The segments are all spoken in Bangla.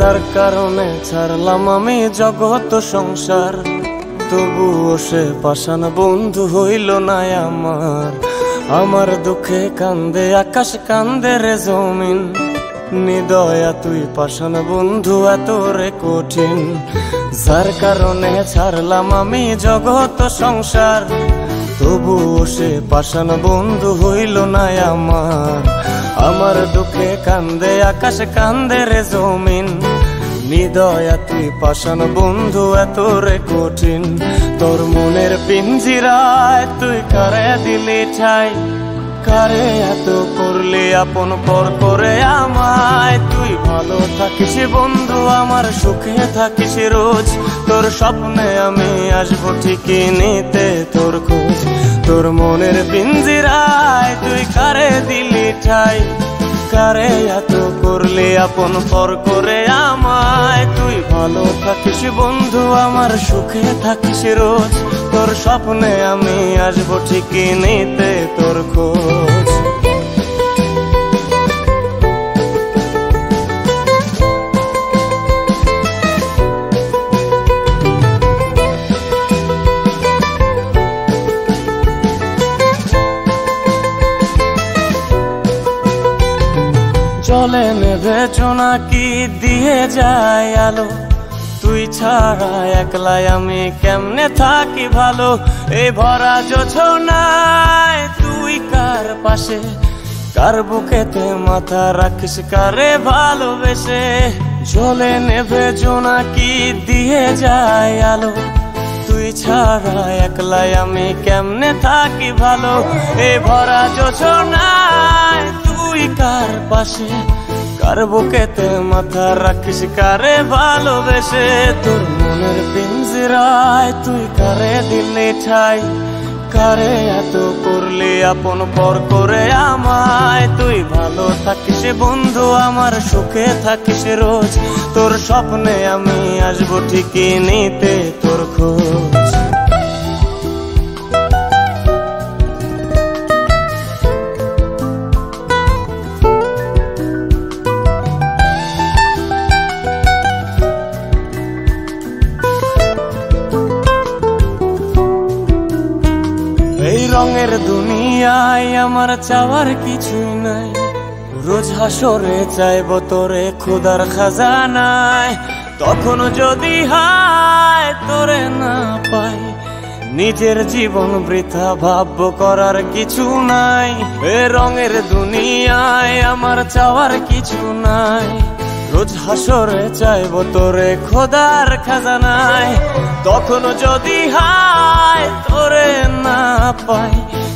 যার কারণে ছাড়লাম আমি জগৎ সংসার, তবুও সে পাষাণ বন্ধু হইল না আমার। আমার দুঃখে কান্দে আকাশ, কান্দে রে জমিন, নিদয়া তুই পাষাণ বন্ধু এত রে কঠিন। যার কারণে ছাড়লাম আমি জগৎ সংসার, তবুও সে পাষাণ বন্ধু হইল না আমার। আমার দুঃখে কান্দে আকাশ, কান্দে রে জমিন, নিদয়া তুই পাষাণ বন্ধু এত রে কঠিন। তোর মনের পিঞ্জিরায় তুই কারে দিলি ঠাই, কারে এত করলি আপন পর করে আমায়। তুই ভালো থাকিস বন্ধু আমার, সুখে থাকিস রোজ, তোর স্বপ্নে আমি আসবো ঠিকই নিতে তোর খোঁজ। তোর মনের পিঞ্জিরায় তুই কারে দিলি ঠাই, কারে এত করলি আপন পর করে আমায়। তুই ভালো থাকিস বন্ধু আমার, সুখে থাকিস রোজ, তোর স্বপ্নে আমি আসবো ঠিকই নিতে তোর খোঁজ। জলে নেভে জোনাকি দিয়ে যায় আলো, তুই ছাড়া একলাই আমি কেমনে থাকি ভালো। এই ভরা জোছনায় তুই কার পাশে, কার বুকেতে মাথা রাখিস কারে ভালোবেসে। জলে নেভে জোনাকি দিয়ে যায় আলো, তুই ছাড়া একলাই আমি কেমনে থাকি ভালো। এই ভরা জোছনায় তুই কার পাশে, কার বুকেতে মাথা রাখিস কারে ভালোবেসে। তোর মনের পিঞ্জিরায় তুই কারে দিলি ঠাই, কারে এত করলি আপন পর করে আমায়। তুই ভালো থাকিস বন্ধু আমার, সুখে থাকিস রোজ, তোর স্বপ্নে আমি আসবো ঠিকই নিতে তোর খোঁজ। এই রঙের দুনিয়ায় আমার চাওয়ার কিছুই নাই, রোজ হাসরে চাইব তোরে খোদার খাজানায়। তখন যদি হায় তোরে না পাই, নিজের জীবন বৃথা ভাবব করার কিছু নাই। এ রঙের দুনিয়ায় আমার চাওয়ার কিছু নাই, রোজ হাসরে চাইব তোরে খোদার খাজানায়। তখন যদি হায় তোরে না পাই,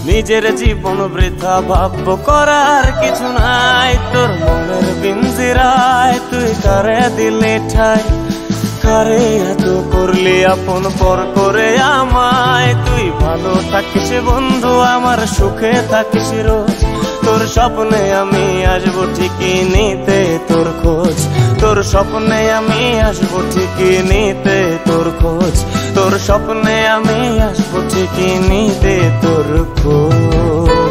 নিজের জীবন বৃথা ভাবব করার কিছু নাই। তোর মনের পিঞ্জিরায় তুই কারে দিলি ঠাই, কারে এত করলি আপন পর করে আমায়। তুই ভালো থাকিস বন্ধু আমার, সুখে থাকিস রোজ, তোর স্বপ্নে আমি আসবো ঠিকই নিতে তোর খোঁজ। তোর স্বপ্নে আমি আসবো ঠিকই নিতে তোর খোঁজ, তোর স্বপ্নে আমি আসবো ঠিকই নিতে তোর খোঁজ।